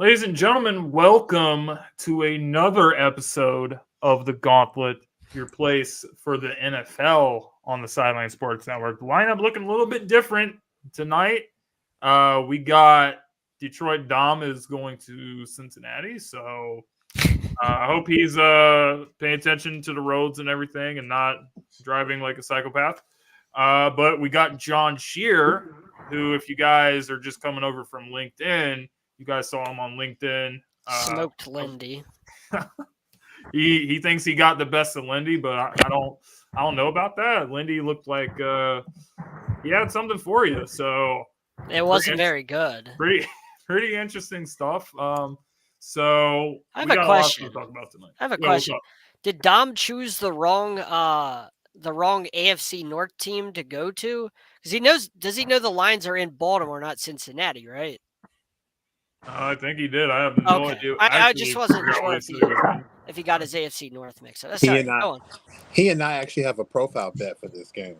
Ladies and gentlemen, welcome to another episode of the Gauntlet, your place for the NFL on the Sideline Sports Network. The lineup looking a little bit different tonight. We got Detroit Dom is going to Cincinnati, so I hope he's paying attention to the roads and everything and not driving like a psychopath. But we got John Shear, who, if you guys are just coming over from LinkedIn, you guys saw him on LinkedIn. Smoked Lindy. He thinks he got the best of Lindy, but I don't know about that. Lindy looked like he had something for you, so it wasn't very good. Pretty interesting stuff. So I have a question to talk about tonight. I have a question. Did Dom choose the wrong AFC North team to go to? Because does he know the Lions are in Baltimore, not Cincinnati, right? I think he did. I have no idea. I just wasn't sure if he got his AFC North mix up. He and I actually have a profile bet for this game.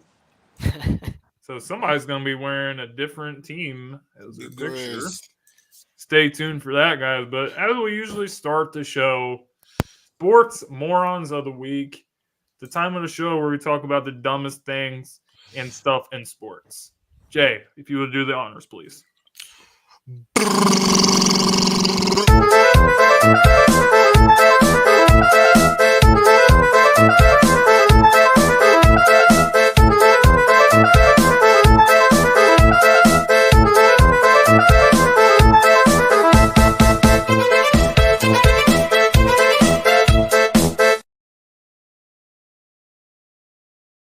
So somebody's going to be wearing a different team as a picture. Stay tuned for that, guys. But as we usually start the show, Sports Morons of the Week, the time of the show where we talk about the dumbest things and stuff in sports. Jay, if you would do the honors, please.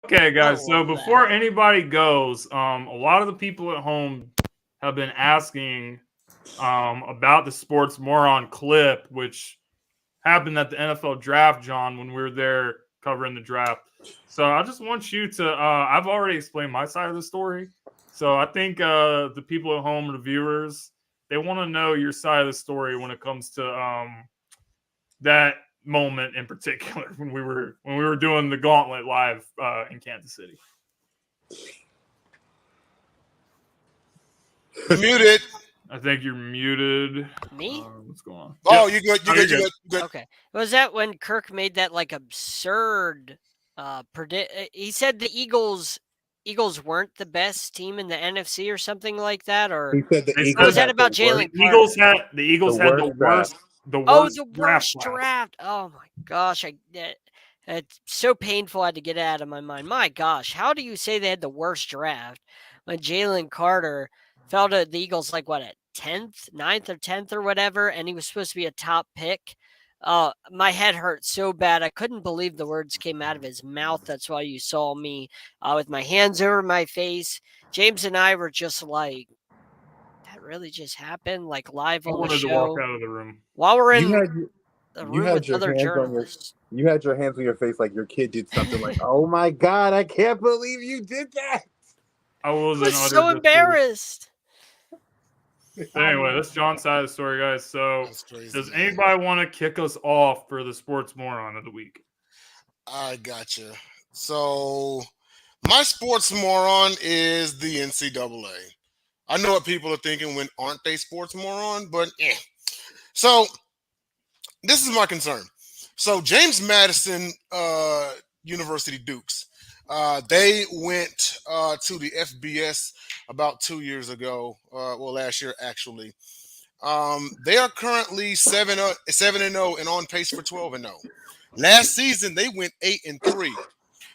Okay, guys, so before anybody goes, a lot of the people at home have been asking about the Sports Moron clip, which happened at the NFL draft, John, when we were there covering the draft. So I just want you to I've already explained my side of the story. So I think the people at home, the viewers, they want to know your side of the story when it comes to that moment in particular when we were doing the Gauntlet live in Kansas City. Muted. I think you're muted. Me? What's going on? Oh, you good. You good. Okay. Was that when Kirk made that like absurd he said the Eagles weren't the best team in the NFC or something like that? Or he said the Eagles was that about Jalen Carter? The Eagles had the worst draft. Oh my gosh. It's so painful I had to get it out of my mind. My gosh, how do you say they had the worst draft when Jalen Carter fell to the Eagles like what, at 10th, 9th or 10th or whatever, and he was supposed to be a top pick? My head hurt so bad. I couldn't believe the words came out of his mouth. That's why you saw me with my hands over my face. James and I were just like, that really just happened, like live on the show. To walk out of the room. While we're in the room with other journalists. You had your hands on your face like your kid did something like, oh my God, I can't believe you did that. I was so embarrassed. Anyway, that's John's side of the story, guys. So, does anybody want to kick us off for the Sports Moron of the Week? I gotcha. So, my Sports Moron is the NCAA. I know what people are thinking when aren't they Sports Moron, but So, this is my concern. So, James Madison University Dukes, they went to the FBS about 2 years ago. Last year actually. They are currently 7-0 and on pace for 12-0. Last season they went 8-3,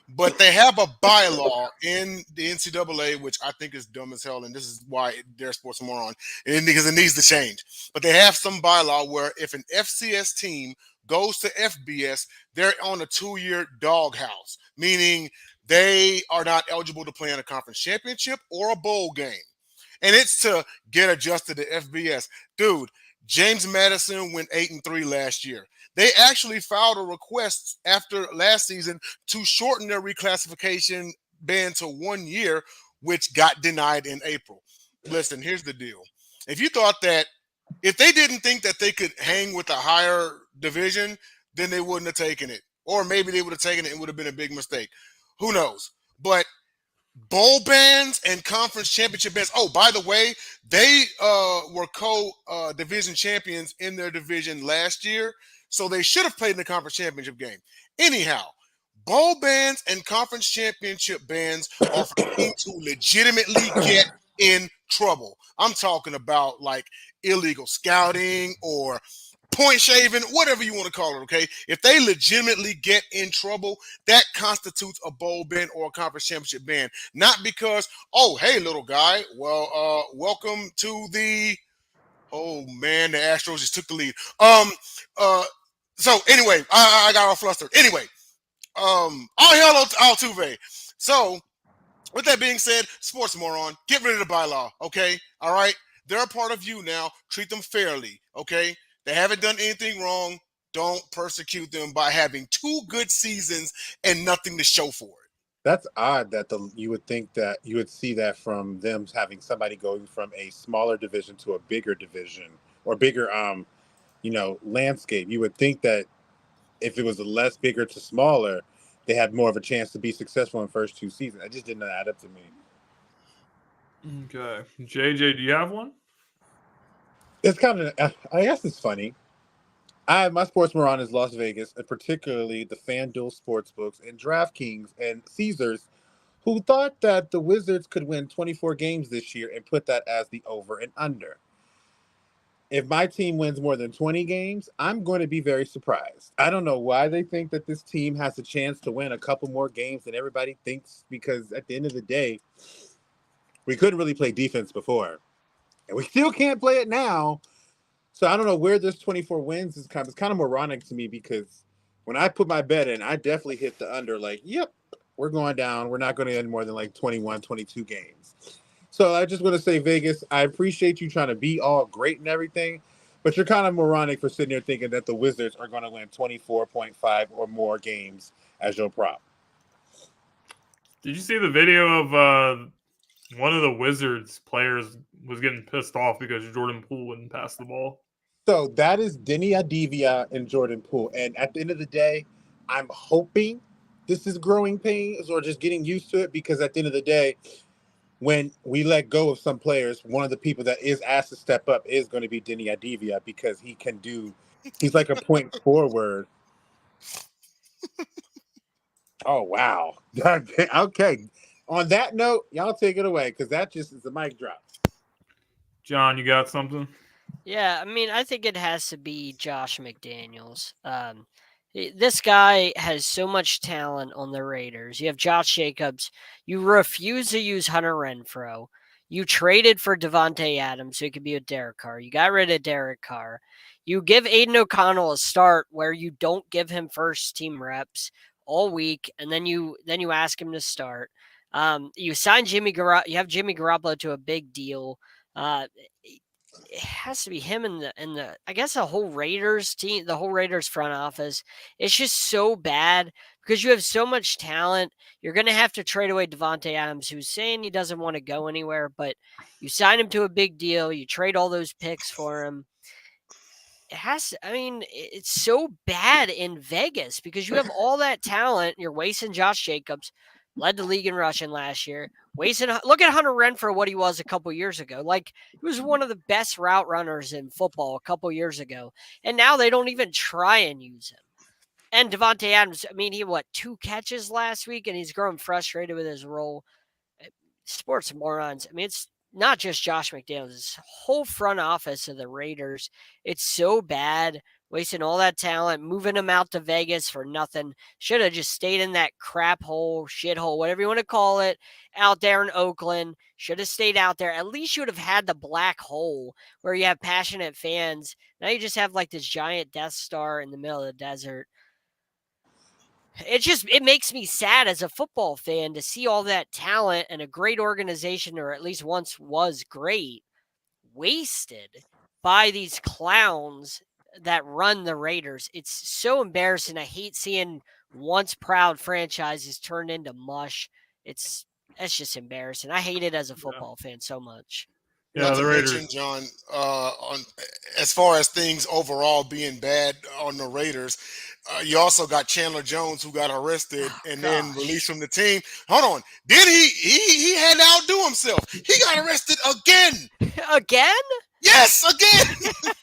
but they have a bylaw in the NCAA which I think is dumb as hell, and this is why they're Sports Moron, and because it needs to change. But they have some bylaw where if an FCS team goes to FBS, they're on a 2-year doghouse, meaning they are not eligible to play in a conference championship or a bowl game. And it's to get adjusted to FBS. Dude, James Madison went 8-3 last year. They actually filed a request after last season to shorten their reclassification ban to 1 year, which got denied in April. Listen, here's the deal. If you thought that, if they didn't think that they could hang with a higher division, then they wouldn't have taken it. Or maybe they would have taken it and it would have been a big mistake. Who knows? But bowl bands and conference championship bands. Oh, by the way, they were division champions in their division last year, so they should have played in the conference championship game. Anyhow, bowl bands and conference championship bands are for teams who legitimately get in trouble. I'm talking about like illegal scouting or point shaving, whatever you want to call it, okay? If they legitimately get in trouble, that constitutes a bowl band or a conference championship band. Not because, oh, hey, little guy, well, welcome to the, oh, man, the Astros just took the lead. So, anyway, I got all flustered. Anyway, all hail Altuve. So, with that being said, Sports Moron, get rid of the bylaw, okay? All right? They're a part of you now. Treat them fairly, okay? They haven't done anything wrong. Don't persecute them by having 2 good seasons and nothing to show for it. That's odd that you would think that you would see that from them having somebody going from a smaller division to a bigger division or bigger, landscape. You would think that if it was a less bigger to smaller, they had more of a chance to be successful in the first 2 seasons. It just didn't add up to me. Okay. JJ, do you have one? It's kind of, I guess it's funny. My Sports Moron is Las Vegas, and particularly the FanDuel Sportsbooks and DraftKings and Caesars, who thought that the Wizards could win 24 games this year and put that as the over and under. If my team wins more than 20 games, I'm going to be very surprised. I don't know why they think that this team has a chance to win a couple more games than everybody thinks, because at the end of the day, we couldn't really play defense before, and we still can't play it now. So I don't know where this 24 wins is it's kind of moronic to me, because when I put my bet in, I definitely hit the under, like, yep, we're going down. We're not going to end more than like 21, 22 games. So I just want to say, Vegas, I appreciate you trying to be all great and everything, but you're kind of moronic for sitting there thinking that the Wizards are going to win 24.5 or more games as your prop. Did you see the video of one of the Wizards players was getting pissed off because Jordan Poole wouldn't pass the ball? So that is Denny Adivia and Jordan Poole. And at the end of the day, I'm hoping this is growing pains or just getting used to it, because at the end of the day, when we let go of some players, one of the people that is asked to step up is going to be Denny Adivia, because he's like a point forward. Oh, wow. Okay. On that note, y'all take it away, because that just is a mic drop. John, you got something? Yeah, I mean, I think it has to be Josh McDaniels. This guy has so much talent on the Raiders. You have Josh Jacobs. You refuse to use Hunter Renfrow. You traded for Devontae Adams so he could be with Derek Carr. You got rid of Derek Carr. You give Aiden O'Connell a start where you don't give him first team reps all week, and then you ask him to start. You sign Jimmy Garoppolo. You have Jimmy Garoppolo to a big deal. It has to be him and the I guess the whole Raiders team, the whole Raiders front office. It's just so bad because you have so much talent. You're going to have to trade away Devontae Adams, who's saying he doesn't want to go anywhere, but you sign him to a big deal. You trade all those picks for him. It's so bad in Vegas because you have all that talent. You're wasting Josh Jacobs, led the league in rushing last year. Look at Hunter Renfrow, what he was a couple years ago. Like, he was one of the best route runners in football a couple years ago. And now they don't even try and use him. And Devontae Adams, I mean, he had 2 catches last week, and he's growing frustrated with his role. Sports morons. I mean, it's not just Josh McDaniels, this whole front office of the Raiders. It's so bad, wasting all that talent, moving them out to Vegas for nothing. Should have just stayed in that crap hole, shithole, whatever you want to call it, out there in Oakland. Should have stayed out there. At least you would have had the black hole where you have passionate fans. Now you just have like this giant Death Star in the middle of the desert. It makes me sad as a football fan to see all that talent and a great organization, or at least once was great, wasted by these clowns that run the Raiders. It's so embarrassing. I hate seeing once proud franchises turned into mush. It's just embarrassing. I hate it as a football fan so much. Yeah, Not the to Raiders. mention, John, on as far as things overall being bad on the Raiders, you also got Chandler Jones who got arrested and then released from the team. Hold on, then he had to outdo himself. He got arrested again. Again? Yes, again.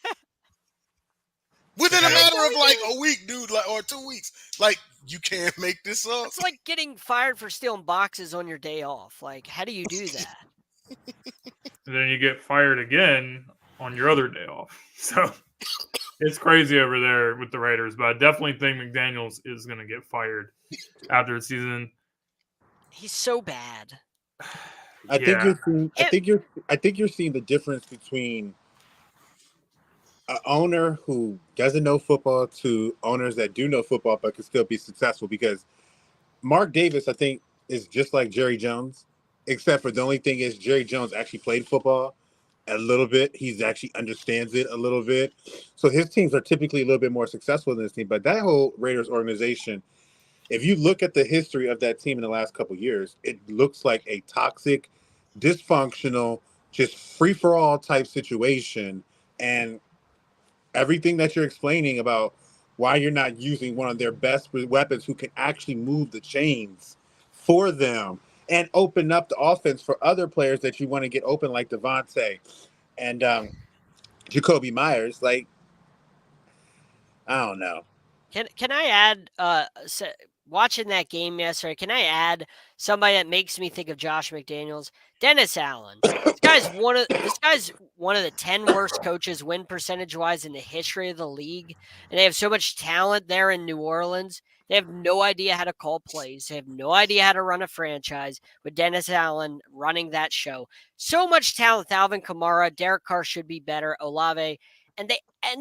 Within a Yeah. matter of like a week, dude, like or 2 weeks. Like you can't make this up. It's like getting fired for stealing boxes on your day off. Like, how do you do that? And then you get fired again on your other day off. So it's crazy over there with the Raiders. But I definitely think McDaniels is going to get fired after the season. He's so bad. I think Yeah. you're seeing the difference between an owner who doesn't know football to owners that do know football but can still be successful. Because Mark Davis, I think, is just like Jerry Jones, except for the only thing is Jerry Jones actually played football a little bit. He's actually understands it a little bit. So his teams are typically a little bit more successful than this team. But that whole Raiders organization, if you look at the history of that team in the last couple of years, it looks like a toxic, dysfunctional, just free-for-all type situation. And everything that you're explaining about why you're not using one of their best weapons who can actually move the chains for them and open up the offense for other players that you want to get open, like Devontae and Jacoby Myers. Like, I don't know. Can I add watching that game yesterday? Can I add somebody that makes me think of Josh McDaniels? Dennis Allen. This guy's one of the 10 worst coaches win percentage wise in the history of the league, and they have so much talent there in New Orleans. They have no idea how to call plays. They have no idea how to run a franchise with Dennis Allen running that show. So much talent. Alvin Kamara, Derek Carr should be better. Olave. And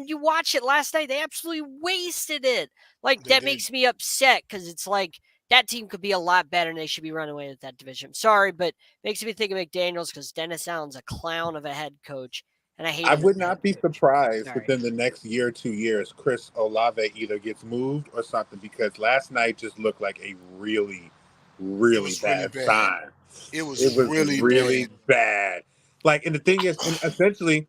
you watch it last night, they absolutely wasted it. Like, that makes me upset because it's like that team could be a lot better and they should be running away with that division. I'm sorry, but makes me think of McDaniels because Dennis Allen's a clown of a head coach. And I hate I would not be surprised Sorry. within the next year or 2 years, Chris Olave either gets moved or something, because last night just looked like a really, really bad sign. It was really bad. Like, and the thing is, and essentially,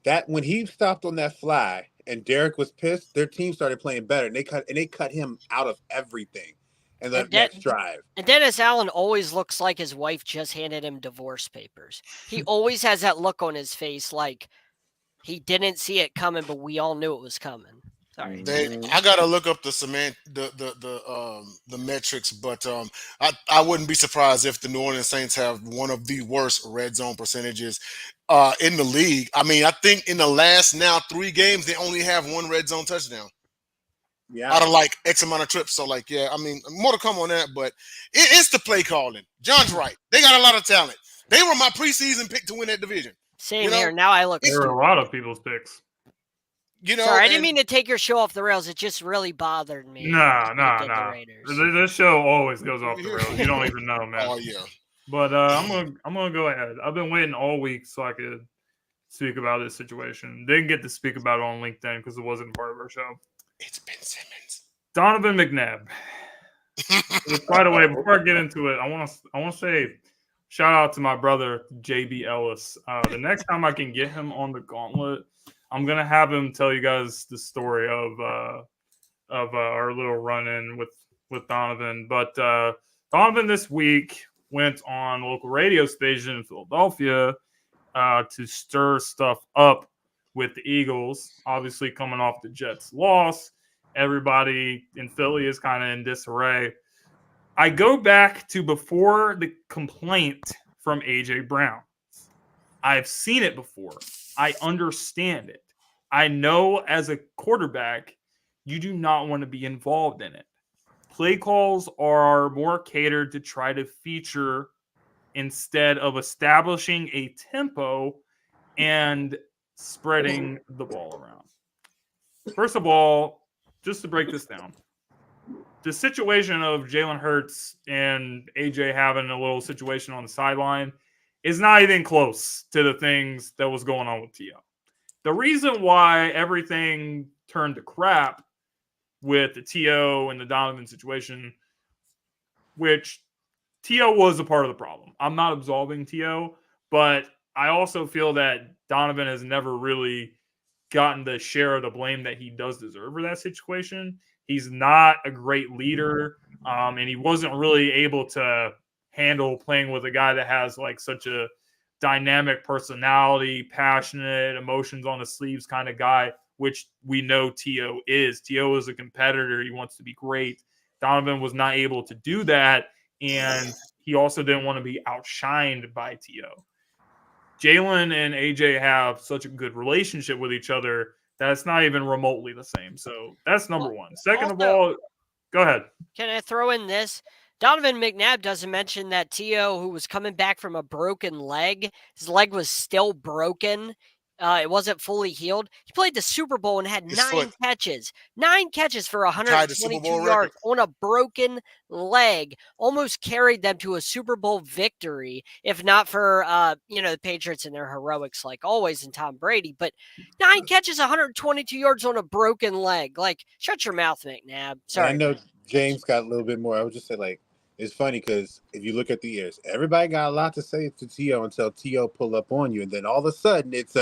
that when he stopped on that fly and Derek was pissed, their team started playing better, and they cut him out of everything. And the next drive. And Dennis Allen always looks like his wife just handed him divorce papers. He always has that look on his face like he didn't see it coming, but we all knew it was coming. Sorry. I gotta look up the metrics, but I wouldn't be surprised if the New Orleans Saints have one of the worst red zone percentages in the league. I mean, I think in the last now 3 games they only have 1 red zone touchdown. Yeah. Out of like X amount of trips. So like, yeah, I mean, more to come on that, but it's the play calling. John's right. They got a lot of talent. They were my preseason pick to win that division. Same here. Now I look. There were a lot of people's picks. You know, sorry, I didn't mean to take your show off the rails. It just really bothered me. No. This show always goes off the rails. You don't even know, man. Oh yeah. But I'm gonna go ahead. I've been waiting all week so I could speak about this situation. Didn't get to speak about it on LinkedIn because it wasn't part of our show. It's Ben Simmons. Donovan McNabb. By the way, before I get into it, I want to say shout out to my brother JB Ellis. The next time I can get him on the Gauntlet, I'm gonna have him tell you guys the story of our little run-in with Donovan. But Donovan this week went on a local radio station in Philadelphia to stir stuff up with the Eagles. Obviously, coming off the Jets' loss, everybody in Philly is kind of in disarray. I go back to before the complaint from A.J. Brown. I've seen it before. I understand it. I know as a quarterback, you do not want to be involved in it. Play calls are more catered to try to feature instead of establishing a tempo and spreading the ball around. First of all, just to break this down, the situation of Jalen Hurts and AJ having a little situation on the sideline is not even close to the things that was going on with T.O. The reason why everything turned to crap with the T.O. and the Donovan situation, which T.O. was a part of the problem. I'm not absolving T.O., but I also feel that Donovan has never really gotten the share of the blame that he does deserve for that situation. He's not a great leader, and he wasn't really able to handle playing with a guy that has like such a dynamic personality, passionate, emotions on the sleeves kind of guy, which we know T.O. is. T.O. is a competitor. He wants to be great. Donovan was not able to do that, and he also didn't want to be outshined by T.O. Jalen and AJ have such a good relationship with each other that it's not even remotely the same. So that's number one. Second of all, go ahead. Can I throw in this? Donovan McNabb doesn't mention that T.O., who was coming back from a broken leg, his leg was still broken. It wasn't fully healed. He played the Super Bowl and had His 9 foot. catches. 9 catches for Tied the Super 122 Bowl yards record. on a broken leg. Almost carried them to a Super Bowl victory, if not for the Patriots and their heroics, like always, and Tom Brady. But 9 catches, 122 yards on a broken leg. Like, shut your mouth, McNabb. Sorry. And I know James got a little bit more. I would just say, like, it's funny because if you look at the years, everybody got a lot to say to T.O. until T.O. pull up on you. And then all of a sudden, it's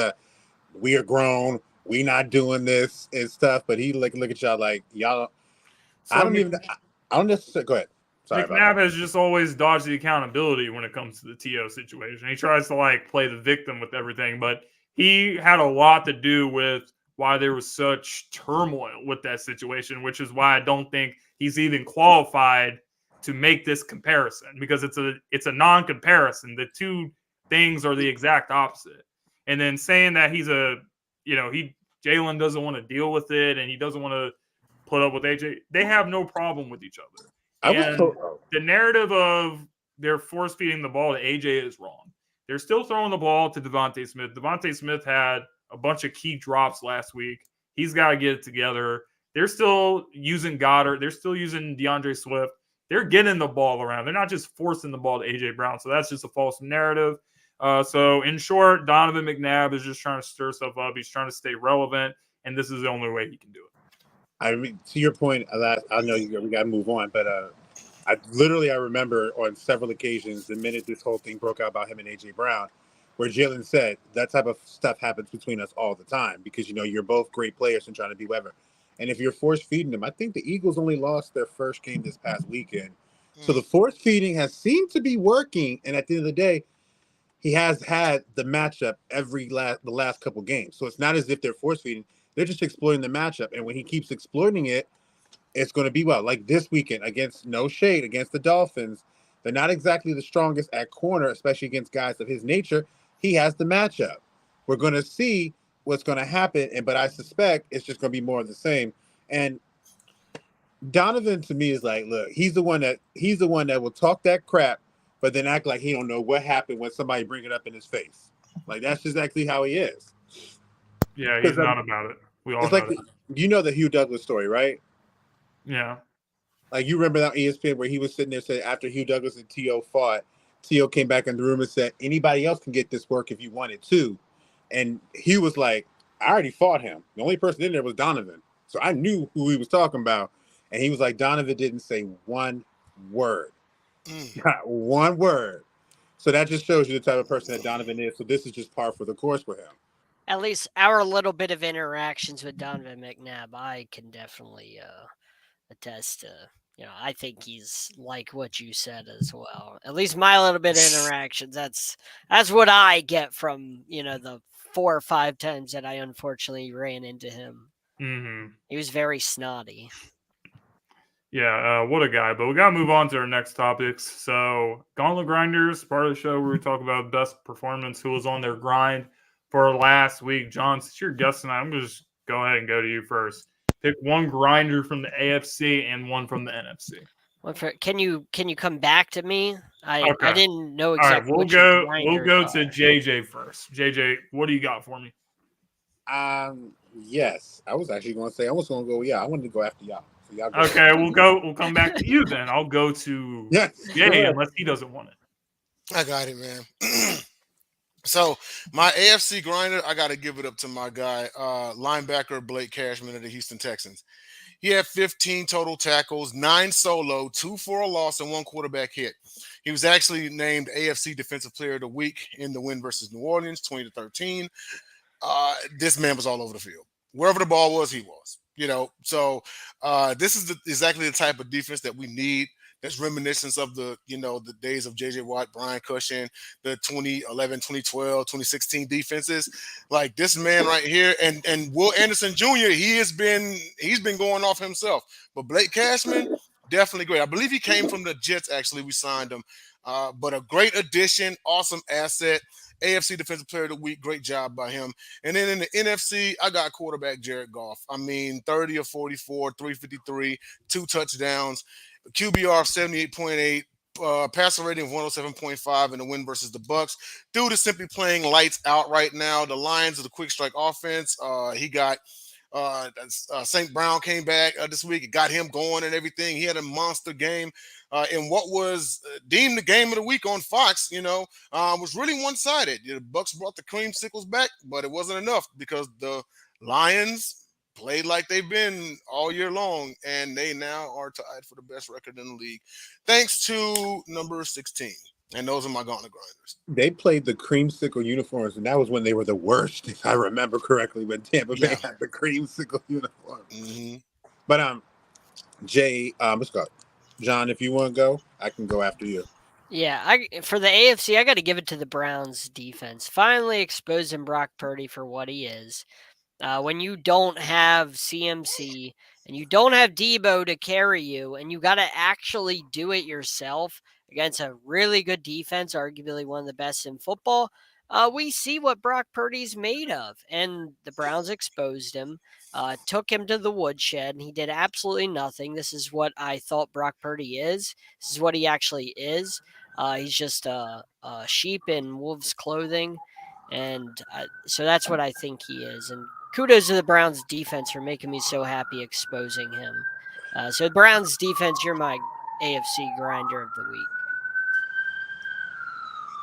we are grown. We not doing this and stuff. But he look at y'all like, y'all. So I don't necessarily. Go ahead. Sorry about McNabb that. has just always dodged the accountability when it comes to the T.O. situation. He tries to like play the victim with everything, but he had a lot to do with why there was such turmoil with that situation, which is why I don't think he's even qualified to make this comparison because it's a non-comparison. The two things are the exact opposite. And then saying that Jalen doesn't want to deal with it and he doesn't want to put up with AJ, they have no problem with each other. And the narrative of they're force feeding the ball to AJ is wrong. They're still throwing the ball to Devontae Smith. Devontae Smith had a bunch of key drops last week. He's got to get it together. They're still using Goddard. They're still using DeAndre Swift. They're getting the ball around. They're not just forcing the ball to AJ Brown. So that's just a false narrative. So in short, Donovan McNabb is just trying to stir stuff up. He's trying to stay relevant, and this is the only way he can do it. I mean, to your point, I know we got to move on, but I remember on several occasions the minute this whole thing broke out about him and AJ Brown, where Jalen said that type of stuff happens between us all the time because you're both great players and trying to be whatever. And if you're force feeding them, I think the Eagles only lost their first game this past weekend, so the force feeding has seemed to be working. And at the end of the day, he has had the matchup the last couple games, so it's not as if they're force feeding. They're just exploiting the matchup. And when he keeps exploiting it, it's going to be well. Like this weekend against the Dolphins, they're not exactly the strongest at corner, especially against guys of his nature. He has the matchup. We're going to see what's going to happen. But I suspect it's just going to be more of the same. And Donovan to me is like, look, he's the one that will talk that crap, but then act like he don't know what happened when somebody bring it up in his face. Like that's just exactly how he is. Yeah, he's not about it. We all know like that. the Hugh Douglas story, right? Yeah. Like you remember that ESPN where he was sitting there saying after Hugh Douglas and T.O. fought, T.O. came back in the room and said, anybody else can get this work if you wanted to. And Hugh was like, I already fought him. The only person in there was Donovan. So I knew who he was talking about. And he was like, Donovan didn't say one word. Not one word. So that just shows you the type of person that Donovan is. So this is just par for the course for him. At least our little bit of interactions with Donovan McNabb, I can definitely attest to. I think he's like what you said as well. At least my little bit of interactions. That's what I get from the 4 or 5 times that I unfortunately ran into him. Mm-hmm. He was very snotty. Yeah, what a guy. But we got to move on to our next topics. So, Gauntlet Grinders, part of the show where we talk about best performance, who was on their grind for last week. John, since you're guest tonight, I'm going to just go ahead and go to you first. Pick one grinder from the AFC and one from the NFC. Can you come back to me? I didn't know exactly. All right, we'll go to JJ first. JJ, what do you got for me? Yes, I was actually going to say I was going to go. Yeah, I wanted to go after y'all. So y'all go okay, we'll come back to you then. I'll go to Jay unless he doesn't want it. I got it, man. So my AFC grinder, I got to give it up to my guy, linebacker Blake Cashman of the Houston Texans. He had 15 total tackles, 9 solo, 2 for a loss, and 1 quarterback hit. He was actually named AFC Defensive Player of the Week in the win versus New Orleans, 20-13. This man was all over the field. Wherever the ball was, he was. So this is exactly the type of defense that we need. That's reminiscence of the days of J.J. Watt, Brian Cushing, the 2011, 2012, 2016 defenses. Like this man right here, and Will Anderson Jr. He's been going off himself. But Blake Cashman, definitely great. I believe he came from the Jets. Actually, we signed him. But a great addition, awesome asset. AFC Defensive Player of the Week, great job by him. And then in the NFC, I got quarterback Jared Goff. 30 of 44, 353, 2 touchdowns, QBR of 78.8, passer rating of 107.5 in the win versus the Bucks. Dude is simply playing lights out right now. The Lions are the quick strike offense. He got St. Brown came back this week. It got him going and everything. He had a monster game in what was deemed the game of the week on Fox. Was really one-sided. The Bucks brought the creamsicles back, but it wasn't enough because the Lions played like they've been all year long, and they now are tied for the best record in the league, thanks to number 16. And those are my Gauntlet Grinders. They played the creamsicle uniforms, and that was when they were the worst, if I remember correctly, when Tampa Bay had the creamsicle uniform. Mm-hmm. But Jay, let's go. John, if you want to go, I can go after you. Yeah, for the AFC, I got to give it to the Browns defense. Finally exposing Brock Purdy for what he is. When you don't have CMC and you don't have Debo to carry you, and you got to actually do it yourself against a really good defense, arguably one of the best in football, we see what Brock Purdy's made of. And the Browns exposed him, took him to the woodshed, and he did absolutely nothing. This is what I thought Brock Purdy is. This is what he actually is. He's just a sheep in wolf's clothing. And so that's what I think he is. And kudos to the Browns defense for making me so happy exposing him. So the Browns defense, you're my AFC grinder of the week.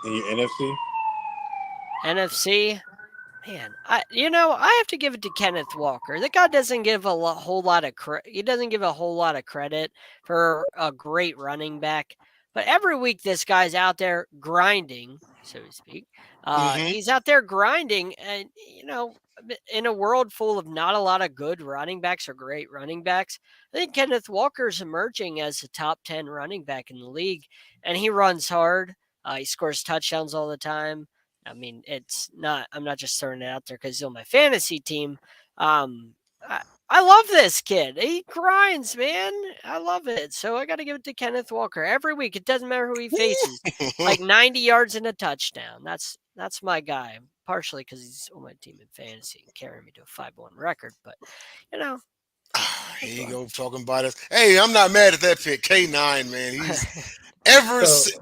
And your NFC? NFC, man, I have to give it to Kenneth Walker. The guy doesn't give a whole lot of credit for a great running back. But every week this guy's out there grinding, so to speak. He's out there grinding, and in a world full of not a lot of good running backs or great running backs, I think Kenneth Walker's emerging as a top 10 running back in the league, and he runs hard. He scores touchdowns all the time. I mean, I'm not just throwing it out there because he's on my fantasy team. I love this kid. He grinds, man. I love it. So I got to give it to Kenneth Walker every week. It doesn't matter who he faces. Like 90 yards and a touchdown. That's my guy. Partially because he's on my team in fantasy and carrying me to a 5-1 record. But, Here you go talking about us. Hey, I'm not mad at that pick. K9, man. He's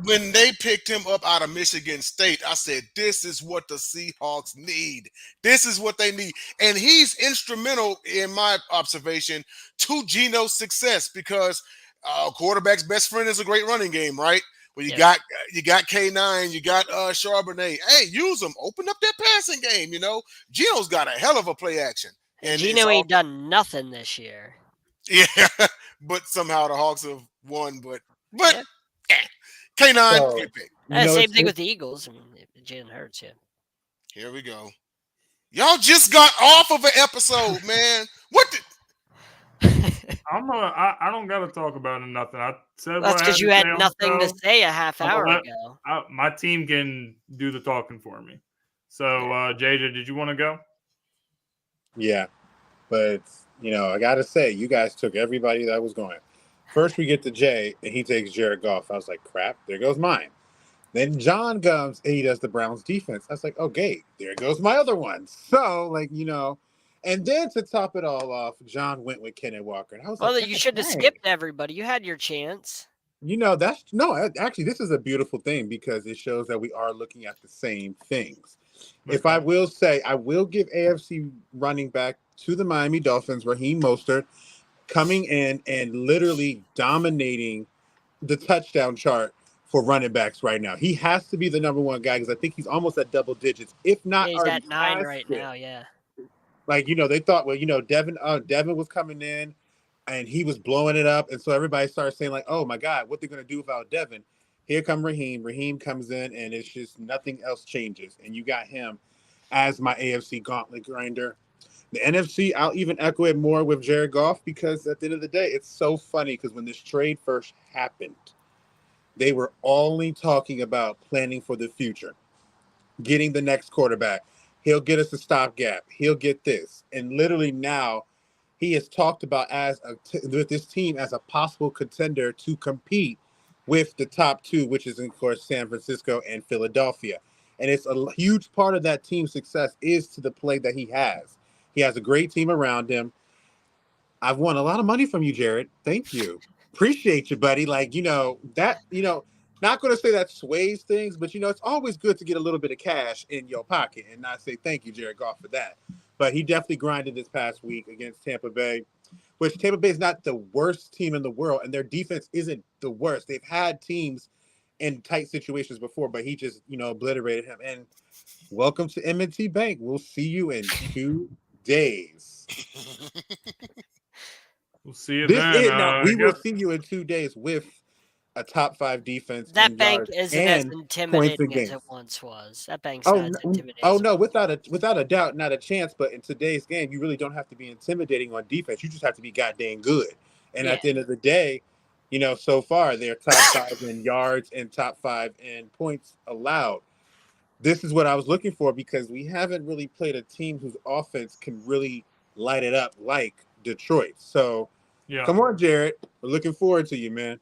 when they picked him up out of Michigan State, I said, this is what the Seahawks need. This is what they need. And he's instrumental, in my observation, to Geno's success because quarterback's best friend is a great running game, right? Well, you got K9, you got Charbonnet. Hey, use them. Open up that passing game, Geno's got a hell of a play action. And Geno ain't done nothing this year. Yeah, but somehow the Hawks have won. But K9, good pick. Same thing with the Eagles. I mean, Jalen Hurts, yeah. Here we go. Y'all just got off of an episode, man. What the? I don't got to talk about it, nothing. I said that's because you had nothing to say a half hour ago. My team can do the talking for me. So, JJ, did you want to go? Yeah, but I got to say, you guys took everybody that was going. First, we get to Jay, and he takes Jared Goff. I was like, crap, there goes mine. Then John comes, and he does the Browns defense. I was like, okay, there goes my other one. So, and then to top it all off, John went with Kenneth Walker. And I was you should have skipped everybody. You had your chance. Actually, this is a beautiful thing because it shows that we are looking at the same things. Okay. If I will say, I will give AFC running back to the Miami Dolphins, Raheem Mostert, coming in and literally dominating the touchdown chart for running backs right now. He has to be the number one guy because I think he's almost at double digits, if not. Yeah, he's at 9 right now, yeah. They thought, Devin was coming in. and he was blowing it up. And so everybody started saying, like, oh my God, what they're going to do without Devin. Here come Raheem. Raheem comes in, and it's just nothing else changes. And you got him as my AFC Gauntlet Grinder. The NFC, I'll even echo it more with Jared Goff, because at the end of the day, it's so funny because when this trade first happened, they were only talking about planning for the future, getting the next quarterback. He'll get us a stopgap. He'll get this. And literally now, he is talked about with this team as a possible contender to compete with the top two, which is, of course, San Francisco and Philadelphia. And it's a huge part of that team's success is to the play that he has. He has a great team around him. I've won a lot of money from you, Jared. Thank you. Appreciate you, buddy. Like, not going to say that sways things, but, it's always good to get a little bit of cash in your pocket and not say thank you, Jared Goff, for that. But he definitely grinded this past week against Tampa Bay, which Tampa Bay is not the worst team in the world, and their defense isn't the worst. They've had teams in tight situations before, but he just, obliterated him. And welcome to M&T Bank. We'll see you in 2 days. We'll see you then. We will see you in 2 days with a top 5 defense. That bank isn't as intimidating as it once was. That bank's not as intimidating. Oh no, without a doubt, not a chance. But in today's game, you really don't have to be intimidating on defense. You just have to be goddamn good. And at the end of the day, so far they're top 5 in yards and top 5 in points allowed. This is what I was looking for, because we haven't really played a team whose offense can really light it up like Detroit. So come on, Jared. We're looking forward to you, man.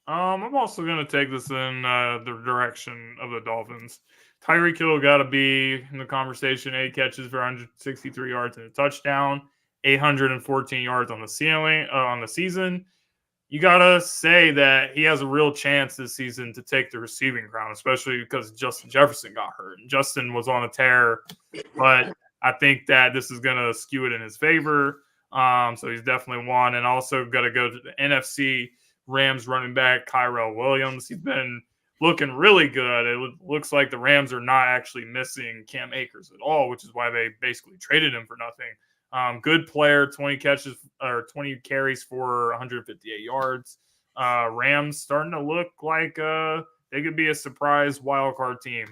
I'm also going to take this in the direction of the Dolphins. Tyreek Hill got to be in the conversation. 8 catches for 163 yards and a touchdown, 814 yards on the season. You got to say that he has a real chance this season to take the receiving crown, especially because Justin Jefferson got hurt. Justin was on a tear, but I think that this is going to skew it in his favor. So he's definitely won. And also got to go to the NFC. Rams running back Kyrell Williams. He's been looking really good. It looks like the Rams are not actually missing Cam Akers at all, which is why they basically traded him for nothing. Good player, 20 carries for 158 yards. Rams starting to look like they could be a surprise wild card team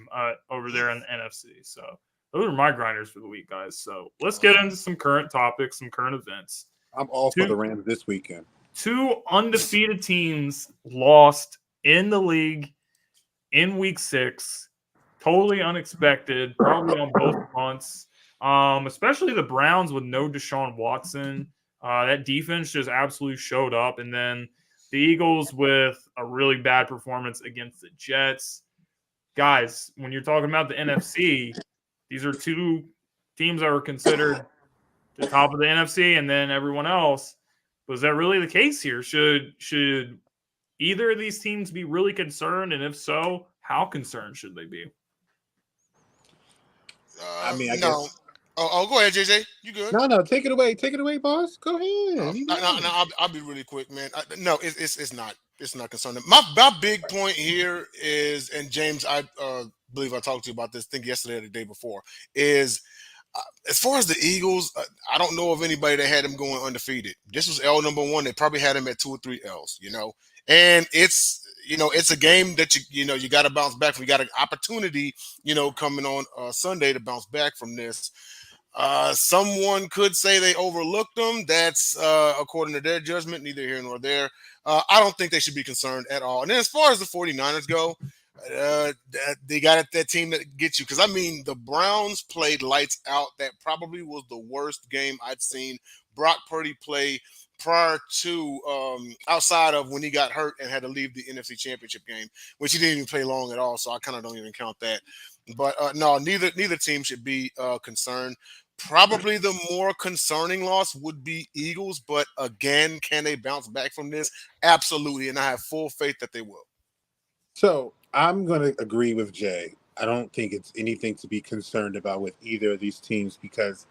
over there in the NFC. So those are my grinders for the week, guys. So let's get into some current topics, some current events. I'm all for the Rams this weekend. 2 undefeated teams lost in the league in week 6. Totally unexpected, probably on both fronts. Especially the Browns with no Deshaun Watson. That defense just absolutely showed up. And then the Eagles with a really bad performance against the Jets. Guys, when you're talking about the NFC, these are 2 teams that were considered the top of the NFC and then everyone else. Was that really the case here? Should either of these teams be really concerned? And if so, how concerned should they be? I guess. Go ahead, JJ. You good? No, take it away, boss. Go ahead. I'll be really quick, man. It's not concerning. My big point here is, and James, I believe I talked to you about this. I think yesterday or the day before is. As far as the Eagles, I don't know of anybody that had them going undefeated. This was L number 1. They probably had him at 2 or 3 L's, And it's a game that you got to bounce back from. You got an opportunity, coming on Sunday to bounce back from this. Someone could say they overlooked them. That's according to their judgment, neither here nor there. I don't think they should be concerned at all. And then as far as the 49ers go, they got that team that gets you. Because, the Browns played lights out. That probably was the worst game I'd seen Brock Purdy play prior to outside of when he got hurt and had to leave the NFC Championship game, which he didn't even play long at all. So I kind of don't even count that. But, no, neither team should be concerned. Probably the more concerning loss would be Eagles. But, again, can they bounce back from this? Absolutely. And I have full faith that they will. So I'm going to agree with Jay. I don't think it's anything to be concerned about with either of these teams because,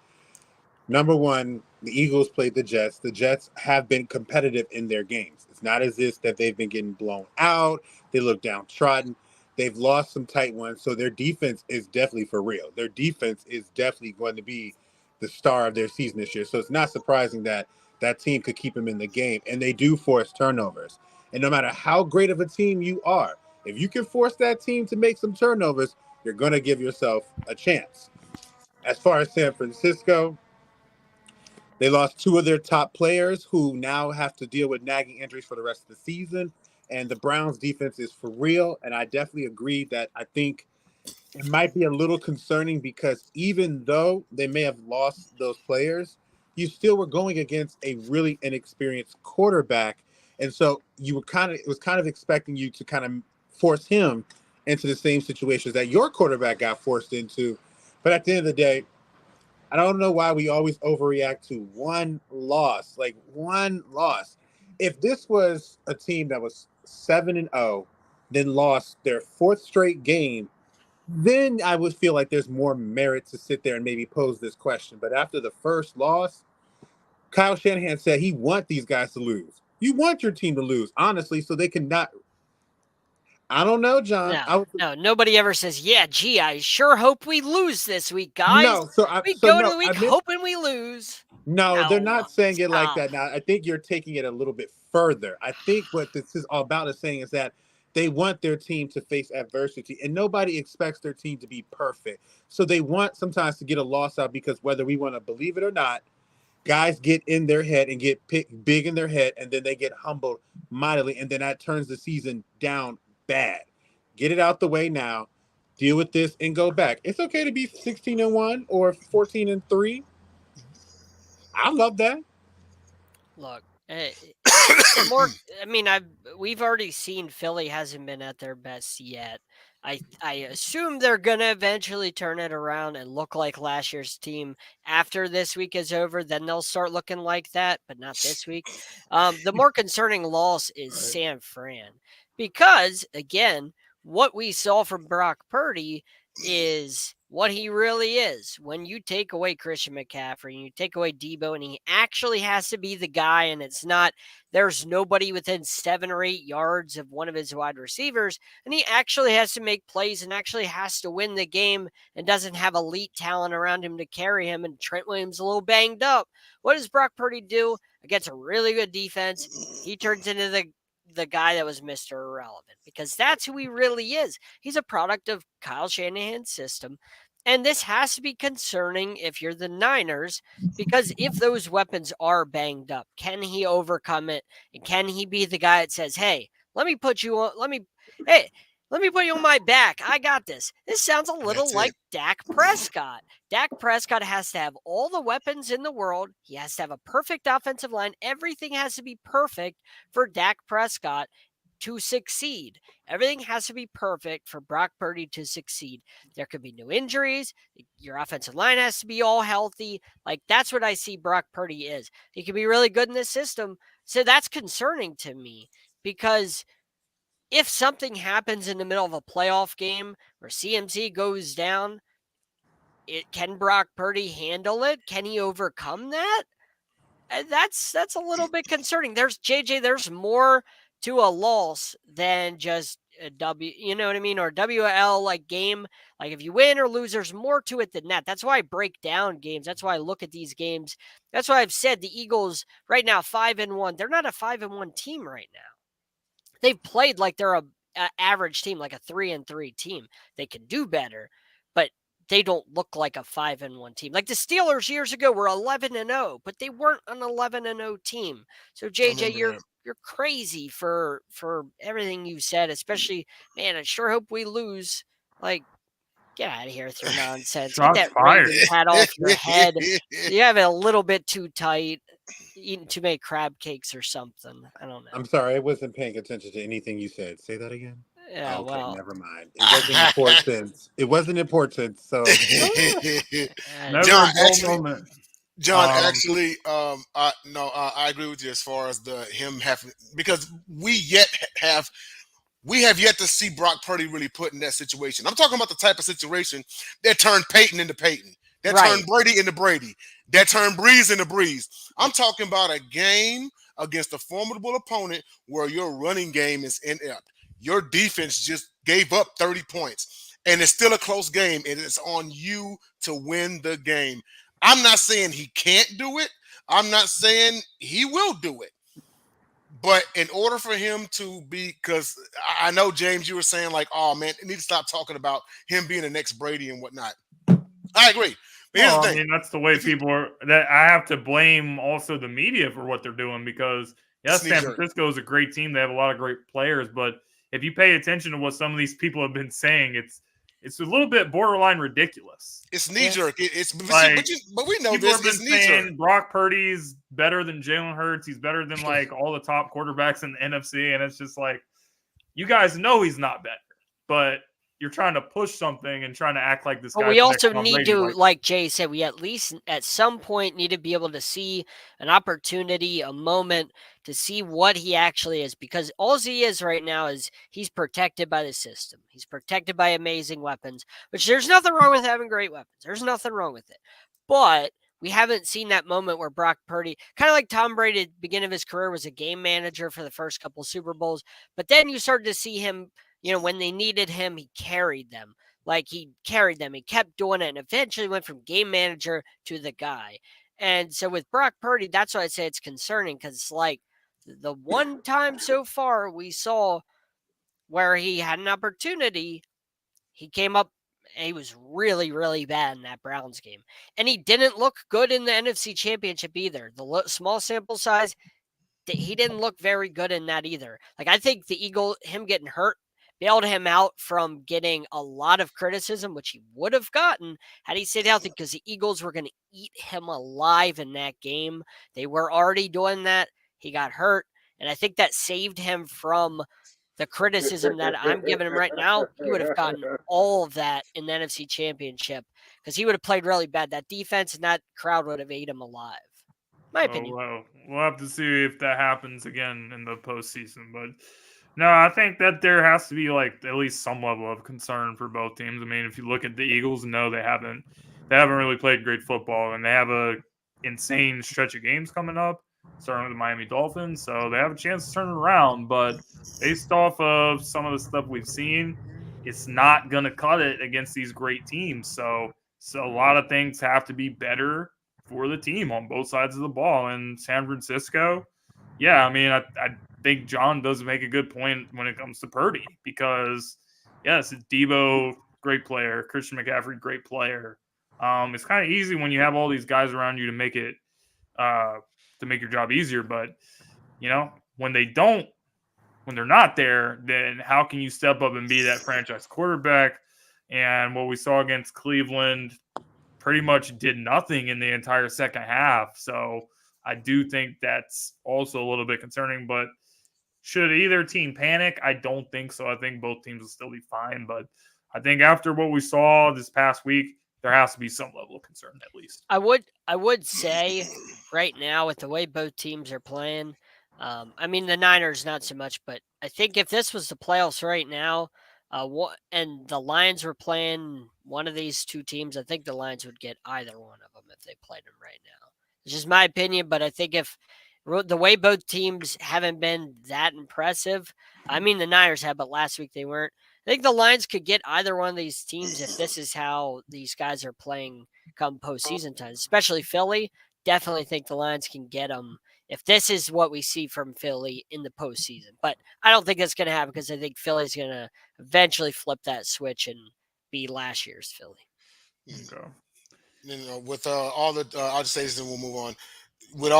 number one, the Eagles played the Jets. The Jets have been competitive in their games. It's not as if that they've been getting blown out. They look downtrodden. They've lost some tight ones, so their defense is definitely for real. Their defense is definitely going to be the star of their season this year. So it's not surprising that that team could keep them in the game. And they do force turnovers. And no matter how great of a team you are, if you can force that team to make some turnovers, you're going to give yourself a chance. As far as San Francisco, they lost 2 of their top players who now have to deal with nagging injuries for the rest of the season. And the Browns defense is for real. And I definitely agree that I think it might be a little concerning because even though they may have lost those players, you still were going against a really inexperienced quarterback. And so you were it was kind of expecting you to kind of force him into the same situations that your quarterback got forced into. But at the end of the day, I don't know why we always overreact to one loss, like one loss. If this was a team that was 7-0, then lost their 4th straight game, then I would feel like there's more merit to sit there and maybe pose this question. But after the first loss, Kyle Shanahan said he wants these guys to lose. You want your team to lose, honestly, so they can not. I don't know, John. No, nobody ever says, "Yeah, gee, I sure hope we lose this week, guys." No, we go to the week hoping we lose. No, they're not saying it like that. Now, I think you're taking it a little bit further. I think what this is all about is saying is that they want their team to face adversity, and nobody expects their team to be perfect. So they want sometimes to get a loss out because whether we want to believe it or not, guys get in their head and get big in their head, and then they get humbled mightily, and then that turns the season down bad. Get it out the way now, deal with this, and go back. It's okay to be 16-1 or 14-3. I love that. Look, we've already seen Philly hasn't been at their best yet. I assume they're gonna eventually turn it around and look like last year's team after this week is over. Then they'll start looking like that, but not this week. The more concerning loss is San Fran because again, what we saw from Brock Purdy is what he really is. When you take away Christian McCaffrey and you take away Debo and he actually has to be the guy and it's not, there's nobody within 7 or 8 yards of one of his wide receivers and he actually has to make plays and actually has to win the game and doesn't have elite talent around him to carry him and Trent Williams a little banged up. What does Brock Purdy do against a really good defense? He turns into the guy that was Mr. Irrelevant because that's who he really is. He's a product of Kyle Shanahan's system. And this has to be concerning if you're the Niners, because if those weapons are banged up, can he overcome it? And can he be the guy that says, hey, let me put you on my back. I got this. This sounds a little like Dak Prescott. Dak Prescott has to have all the weapons in the world. He has to have a perfect offensive line. Everything has to be perfect for Dak Prescott to succeed. Everything has to be perfect for Brock Purdy to succeed. There could be no injuries. Your offensive line has to be all healthy. Like, that's what I see Brock Purdy is. He can be really good in this system. So that's concerning to me because if something happens in the middle of a playoff game where CMC goes down, can Brock Purdy handle it? Can he overcome that? That's a little bit concerning. There's more to a loss than just a W, you know what I mean? Or WL like game. Like if you win or lose, there's more to it than that. That's why I break down games. That's why I look at these games. That's why I've said the Eagles right now, 5-1. They're not a 5-1 team right now. They've played like they're a average team, like a 3-3 team. They can do better, but they don't look like a 5-1 team. Like the Steelers years ago were 11-0, but they weren't an 11-0 team. So JJ, you're crazy for everything you said, especially, man, I sure hope we lose. Like, get out of here with your nonsense. Get that Ravens hat off your head. You have it a little bit too tight. Eating too many crab cakes or something. I don't know. I'm sorry, I wasn't paying attention to anything you said. Say that again. Yeah, okay, well, never mind. It wasn't important. It wasn't important. So, John, actually, I agree with you as far as him having, because we have yet to see Brock Purdy really put in that situation. I'm talking about the type of situation that turned Peyton into Peyton, that turned Brady into Brady, that turned Breeze into Breeze. I'm talking about a game against a formidable opponent where your running game is inept. Your defense just gave up 30 points, and it's still a close game, and it's on you to win the game. I'm not saying he can't do it. I'm not saying he will do it. But in order for him to be, because I know, James, you were saying like, oh, man, they need to stop talking about him being the next Brady and whatnot. I agree. But here's the thing. I mean, that's the way people are. That I have to blame also the media for what they're doing because, yes, San Francisco is a great team. They have a lot of great players. But if you pay attention to what some of these people have been saying, it's a little bit borderline ridiculous. It's knee-jerk. It's like, but we know people this. have been It's knee-jerk. saying Brock Purdy's better than Jalen Hurts. He's better than like all the top quarterbacks in the NFC. And it's just like, you guys know he's not better. But you're trying to push something and trying to act like this guy. But we also need to, like Jay said, we at least at some point need to be able to see an opportunity, a moment to see what he actually is. Because all he is right now is he's protected by the system. He's protected by amazing weapons, which there's nothing wrong with having great weapons. There's nothing wrong with it. But we haven't seen that moment where Brock Purdy, kind of like Tom Brady at the beginning of his career, was a game manager for the first couple Super Bowls. But then you started to see him, when they needed him, he carried them. Like he carried them. He kept doing it and eventually went from game manager to the guy. And so with Brock Purdy, that's why I say it's concerning because it's like the one time so far we saw where he had an opportunity, he came up and he was really, really bad in that Browns game. And he didn't look good in the NFC Championship either. The small sample size, he didn't look very good in that either. Like I think him getting hurt, bailed him out from getting a lot of criticism, which he would have gotten had he stayed healthy because the Eagles were going to eat him alive in that game. They were already doing that. He got hurt. And I think that saved him from the criticism that I'm giving him right now. He would have gotten all of that in the NFC Championship because he would have played really bad. That defense and that crowd would have ate him alive. My opinion. Well, we'll have to see if that happens again in the postseason. But no, I think that there has to be like at least some level of concern for both teams. I mean, if you look at the Eagles, no, they haven't really played great football, and they have a insane stretch of games coming up, starting with the Miami Dolphins, so they have a chance to turn it around. But based off of some of the stuff we've seen, it's not going to cut it against these great teams. So a lot of things have to be better for the team on both sides of the ball. And San Francisco, yeah, I mean, I think John does make a good point when it comes to Purdy because, yes, Debo, great player. Christian McCaffrey, great player. It's kind of easy when you have all these guys around you to make it to make your job easier. But, when they're not there, then how can you step up and be that franchise quarterback? And what we saw against Cleveland pretty much did nothing in the entire second half. So I do think that's also a little bit concerning. But should either team panic? I don't think so. I think both teams will still be fine. But I think after what we saw this past week, there has to be some level of concern at least. I would say right now with the way both teams are playing, I mean the Niners not so much, but I think if this was the playoffs right now, and the Lions were playing one of these two teams, I think the Lions would get either one of them if they played them right now. It's just my opinion, but I think if the way both teams haven't been that impressive, I mean the Niners have, but last week they weren't. I think the Lions could get either one of these teams if this is how these guys are playing come postseason time, especially Philly. Definitely think the Lions can get them if this is what we see from Philly in the postseason. But I don't think that's going to happen because I think Philly's going to eventually flip that switch and be last year's Philly. Okay. With all the, I'll just say this and we'll move on. With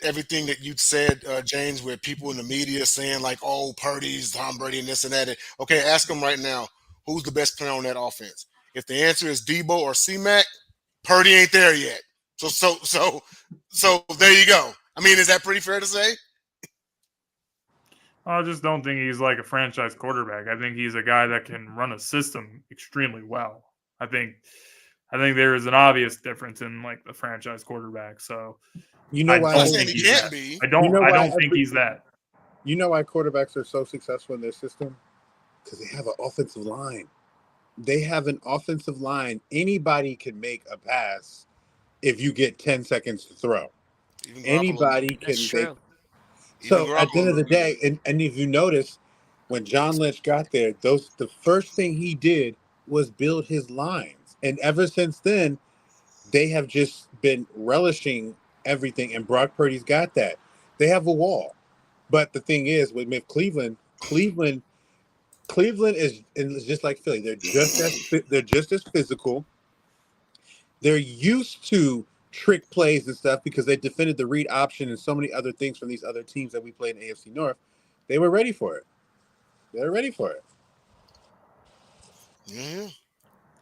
everything that you said, James, with people in the media saying like, oh, Purdy's Tom Brady and this and that. Okay, ask them right now, who's the best player on that offense? If the answer is Debo or C-Mac, Purdy ain't there yet. So there you go. I mean, is that pretty fair to say? I just don't think he's like a franchise quarterback. I think he's a guy that can run a system extremely well. I think there is an obvious difference in like the franchise quarterback. So why I don't think he's that. You know why quarterbacks are so successful in their system? Because they have an offensive line. They have an offensive line. Anybody can make a pass if you get 10 seconds to throw. Anybody can. So at the end of the day, and if you notice, when John Lynch got there, the first thing he did was build his lines. And ever since then, they have just been relishing everything, and Brock Purdy's got that. They have a wall. But the thing is, with Cleveland is just like Philly. They're just as physical. They're used to trick plays and stuff because they defended the read option and so many other things from these other teams that we played in AFC North. They were ready for it. They're ready for it. Mm-hmm.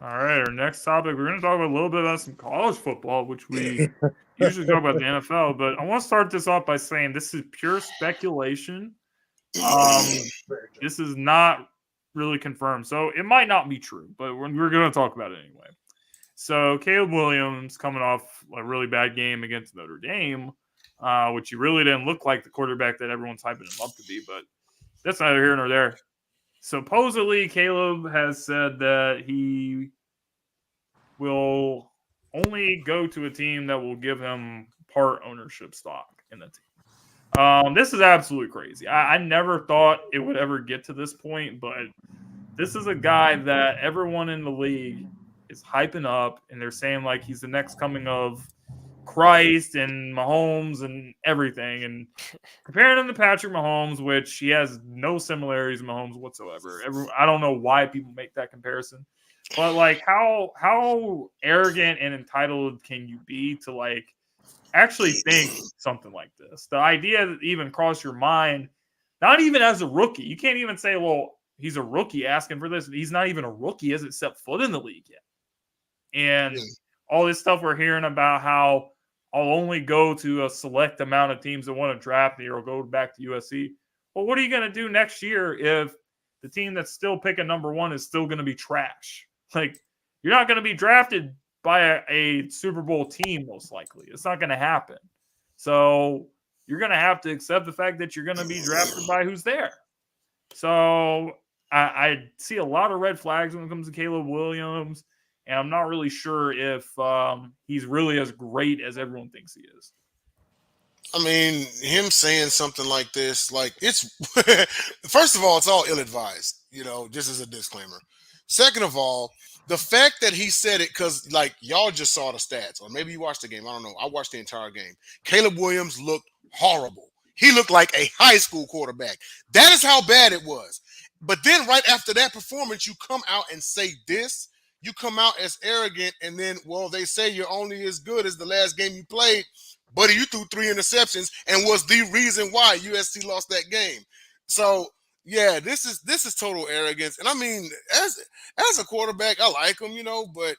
All right, our next topic, we're going to talk a little bit about some college football, which we usually talk about the NFL. But I want to start this off by saying this is pure speculation. This is not really confirmed, so it might not be true, but we're going to talk about it anyway. So Caleb Williams coming off a really bad game against Notre Dame, which he really didn't look like the quarterback that everyone's hyping him up to be, but that's neither here nor there. Supposedly, Caleb has said that he will only go to a team that will give him part ownership stock in the team. This is absolutely crazy. I never thought it would ever get to this point, but this is a guy that everyone in the league is hyping up, and they're saying like he's the next coming of Christ and Mahomes and everything, and comparing him to Patrick Mahomes, which he has no similarities to Mahomes whatsoever. I don't know why people make that comparison, but like how arrogant and entitled can you be to like actually think something like this? The idea that even crossed your mind, not even as a rookie. You can't even say, well, he's a rookie asking for this. He's not even a rookie. He hasn't set foot in the league yet. And all this stuff we're hearing about how I'll only go to a select amount of teams that want to draft me or go back to USC. Well, what are you going to do next year if the team that's still picking number one is still going to be trash? Like, you're not going to be drafted by a Super Bowl team, most likely. It's not going to happen. So you're going to have to accept the fact that you're going to be drafted by who's there. So I see a lot of red flags when it comes to Caleb Williams. And I'm not really sure if he's really as great as everyone thinks he is. I mean, him saying something like this, like it's first of all, it's all ill-advised, just as a disclaimer. Second of all, the fact that he said it because like y'all just saw the stats, or maybe you watched the game. I don't know. I watched the entire game. Caleb Williams looked horrible. He looked like a high school quarterback. That is how bad it was. But then right after that performance, you come out and say this. You come out as arrogant, and then, well, they say you're only as good as the last game you played. Buddy, you threw 3 interceptions and was the reason why USC lost that game. So, yeah, this is total arrogance. And I mean, as a quarterback, I like him, but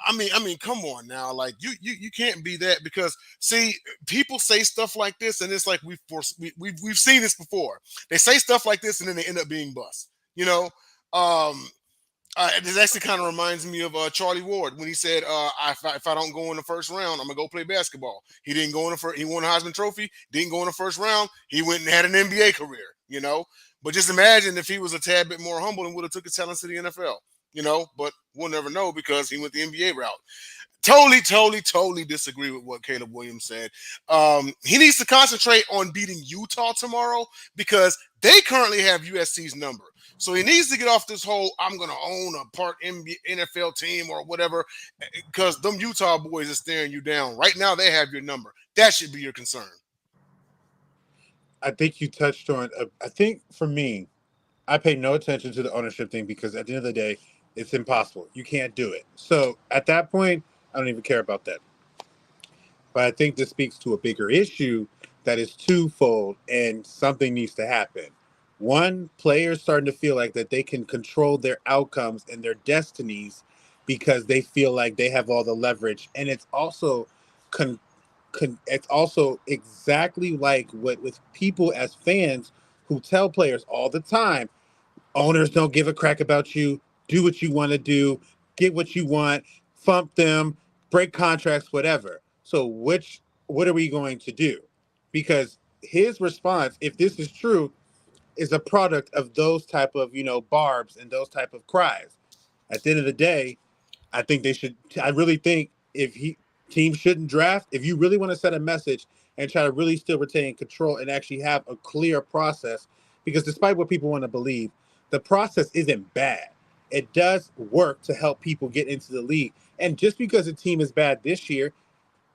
I mean, come on now. Like you can't be that because see, people say stuff like this, and it's like we've seen this before. They say stuff like this, and then they end up being bust. This actually kind of reminds me of Charlie Ward when he said, if I don't go in the first round, I'm going to go play basketball. He didn't go in the first. He won a Heisman Trophy, didn't go in the first round. He went and had an NBA career, But just imagine if he was a tad bit more humble and would have took his talents to the NFL, But we'll never know because he went the NBA route. Totally disagree with what Caleb Williams said. He needs to concentrate on beating Utah tomorrow because they currently have USC's number. So he needs to get off this whole I'm going to own a part NFL team or whatever because them Utah boys are staring you down. Right now, they have your number. That should be your concern. I think you touched on I think for me, I pay no attention to the ownership thing because at the end of the day, it's impossible. You can't do it. So at that point, I don't even care about that. But I think this speaks to a bigger issue that is twofold and something needs to happen. One, players starting to feel like that they can control their outcomes and their destinies because they feel like they have all the leverage. And it's also it's also exactly like what with people as fans who tell players all the time, owners don't give a crack about you, do what you want to do, get what you want, thump them, break contracts, whatever. So what are we going to do? Because his response, if this is true, is a product of those type of, barbs and those type of cries. At the end of the day, I really think teams shouldn't draft. If you really want to set a message and try to really still retain control and actually have a clear process, because despite what people want to believe, the process isn't bad. It does work to help people get into the league. And just because a team is bad this year,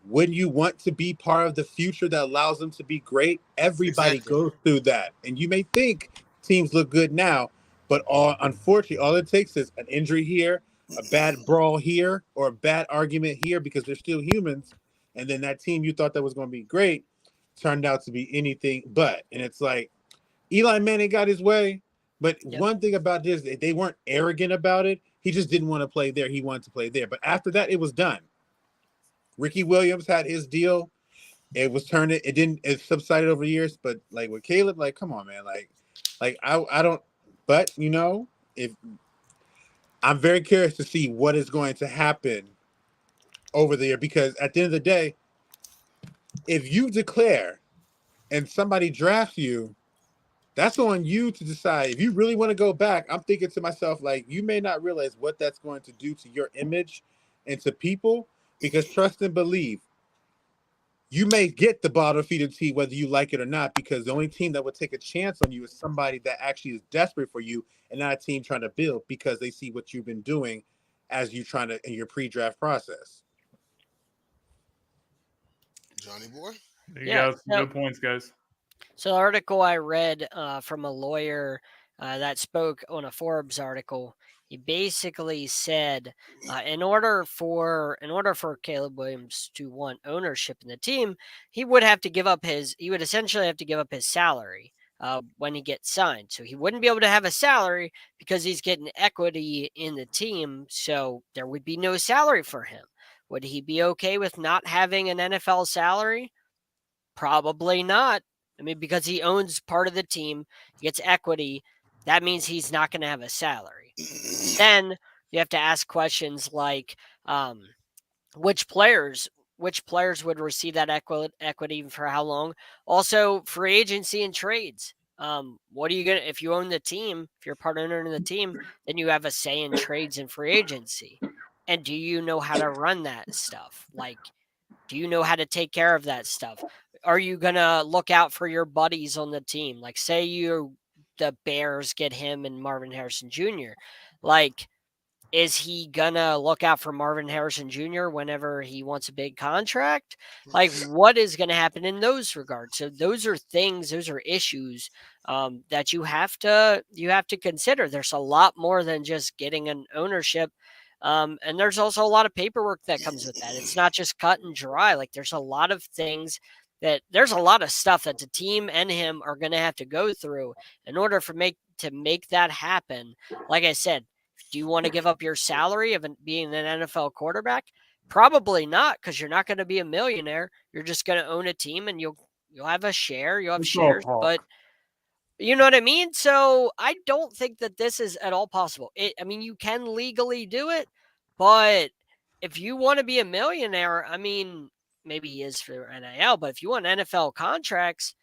Wouldn't you want to be part of the future that allows them to be great? Everybody goes through that. And you may think teams look good now, but unfortunately, all it takes is an injury here, a bad brawl here, or a bad argument here because they're still humans. And then that team you thought that was going to be great turned out to be anything but. And it's like Eli Manning got his way. But one thing about this, they weren't arrogant about it. He just didn't want to play there. He wanted to play there. But after that, it was done. Ricky Williams had his deal. It was turned. It subsided over years. But like with Caleb, like, come on, man. Like I don't. But if I'm very curious to see what is going to happen over there, because at the end of the day, if you declare and somebody drafts you, that's on you to decide. If you really want to go back, I'm thinking to myself, like, you may not realize what that's going to do to your image and to people, because trust and believe, you may get the bottom feeder tea whether you like it or not, because the only team that would take a chance on you is somebody that actually is desperate for you and not a team trying to build because they see what you've been doing as you trying to in your pre-draft process. Johnny boy? You got some good points, guys. So the article I read from a lawyer that spoke on a Forbes article, he basically said, in order for Caleb Williams to want ownership in the team, he would essentially have to give up his salary when he gets signed. So he wouldn't be able to have a salary because he's getting equity in the team. So there would be no salary for him. Would he be okay with not having an NFL salary? Probably not. I mean, because he owns part of the team, he gets equity, that means he's not going to have a salary. Then you have to ask questions like, which players would receive that equity for how long? Also, free agency and trades. What are you gonna if you own the team? If you're a part owner in the team, then you have a say in trades and free agency. And do you know how to run that stuff? Like, do you know how to take care of that stuff? Are you going to look out for your buddies on the team? Like, say the Bears get him and Marvin Harrison Jr. Like, is he going to look out for Marvin Harrison Jr. whenever he wants a big contract? Like, what is going to happen in those regards? So those are issues that you have to consider. There's a lot more than just getting an ownership. And there's also a lot of paperwork that comes with that. It's not just cut and dry. Like, there's a lot of things there's a lot of stuff that the team and him are going to have to go through in order to make that happen. Like I said, do you want to give up your salary of being an NFL quarterback? Probably not, because you're not going to be a millionaire. You're just going to own a team and you'll have a share. You'll have shares, but you know what I mean? So I don't think that this is at all possible. I mean, you can legally do it, but if you want to be a millionaire, I mean, maybe he is for NIL, but if you want NFL contracts,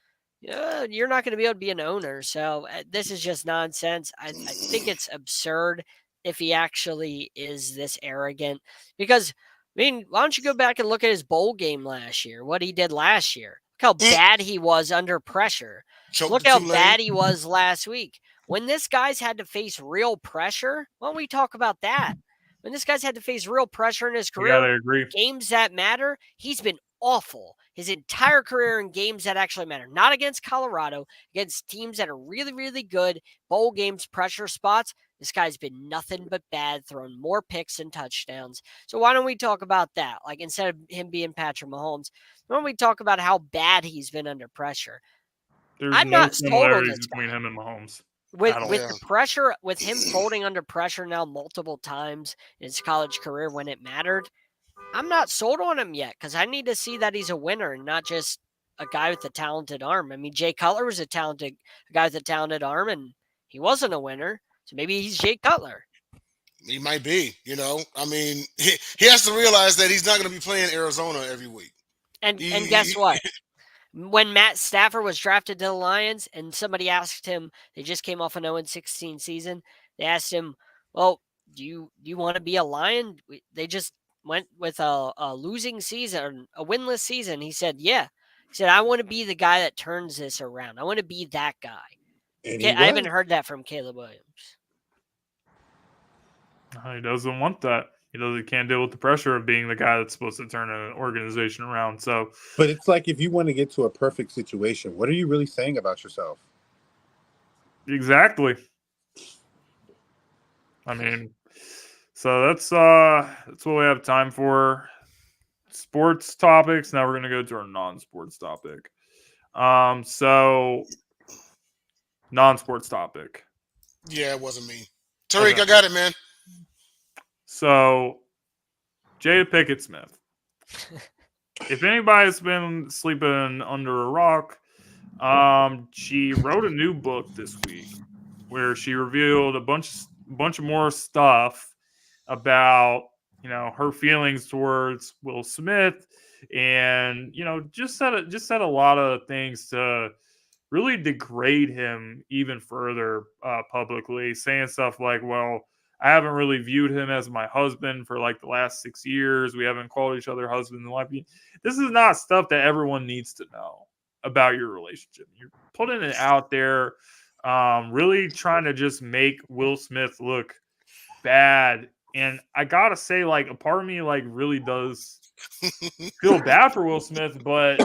you're not going to be able to be an owner. So this is just nonsense. I think it's absurd if he actually is this arrogant, because, I mean, why don't you go back and look at his bowl game last year, what he did last year? Look how bad he was under pressure. Look how bad he was last week. When this guy's had to face real pressure, why don't we talk about that? When this guy's had to face real pressure in his career, games that matter, he's been awful his entire career in games that actually matter. Not against Colorado, against teams that are really, really good, bowl games, pressure spots. This guy's been nothing but bad, throwing more picks and touchdowns. So why don't we talk about that? Like, instead of him being Patrick Mahomes, why don't we talk about how bad he's been under pressure? I'm no not similarities between him and Mahomes. With the pressure, with him folding under pressure now multiple times in his college career when it mattered, I'm not sold on him yet, because I need to see that he's a winner and not just a guy with a talented arm. I mean, Jay Cutler was a guy with a talented arm, and he wasn't a winner. So maybe he's Jay Cutler. He might be, I mean, he has to realize that he's not going to be playing Arizona every week. And guess what? When Matt Stafford was drafted to the Lions and somebody asked him, they just came off an 0-16 season. They asked him, well, do you want to be a Lion? They just went with a losing season, a winless season. He said, yeah. He said, I want to be the guy that turns this around. I want to be that guy. I haven't heard that from Caleb Williams. He doesn't want that. he can't deal with the pressure of being the guy that's supposed to turn an organization around. So, but it's like if you want to get to a perfect situation, what are you really saying about yourself? exactly. I mean, so that's what we have time for. Sports topics. Now we're gonna go to our non-sports topic. So non-sports topic. Yeah, it wasn't me. Tariq, Okay. I got it, man. So Jada Pinkett-Smith. If anybody's been sleeping under a rock, she wrote a new book this week where she revealed a bunch of more stuff about her feelings towards Will Smith, and just said a lot of things to really degrade him even further publicly, saying stuff like, well, I haven't really viewed him as my husband for like the last 6 years. We haven't called each other husband and wife. This is not stuff that everyone needs to know about your relationship. You're putting it out there, really trying to just make Will Smith look bad. And I gotta say, like, a part of me like really does feel bad for Will Smith, but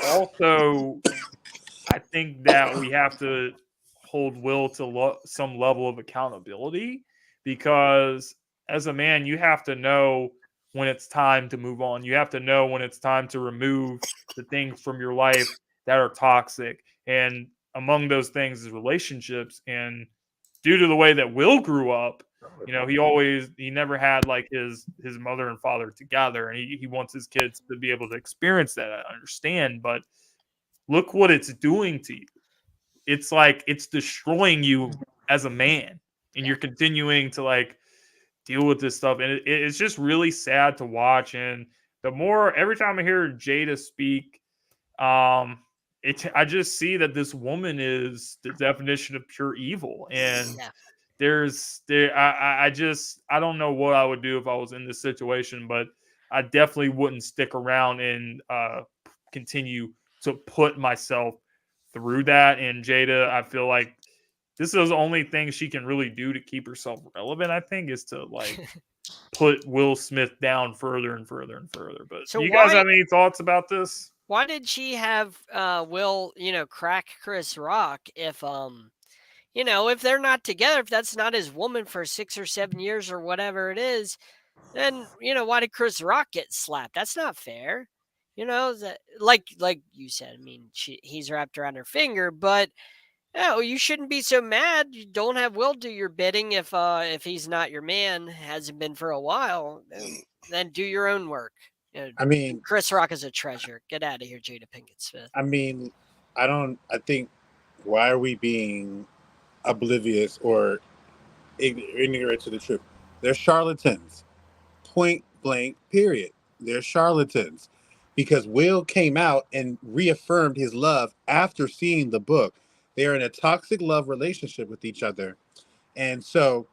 also I think that we have to hold Will to some level of accountability, because as a man, you have to know when it's time to move on. You have to know when it's time to remove the things from your life that are toxic. And among those things is relationships. And due to the way that Will grew up, he never had like his mother and father together. And he wants his kids to be able to experience that. I understand, but look what it's doing to you. It's like it's destroying you as a man, and you're continuing to like deal with this stuff, and it's just really sad to watch. And every time I hear Jada speak, I just see that this woman is the definition of pure evil. And I don't know what I would do if I was in this situation, but I definitely wouldn't stick around and continue to put myself through that. And Jada, I feel like this is the only thing she can really do to keep herself relevant, I think, is to like put Will Smith down further and further and further. But So do you guys have any thoughts about this? Why did she have Will, crack Chris Rock if if they're not together, if that's not his woman for 6 or 7 years or whatever it is, then why did Chris Rock get slapped? That's not fair. Like you said, I mean, he's wrapped around her finger, but you shouldn't be so mad. You don't have Will do your bidding if he's not your man, hasn't been for a while. Then do your own work. I mean, Chris Rock is a treasure. Get out of here, Jada Pinkett Smith. I mean, I think, why are we being oblivious or ignorant to the truth? They're charlatans. Point blank, period. They're charlatans. Because Will came out and reaffirmed his love after seeing the book. They're in a toxic love relationship with each other. And so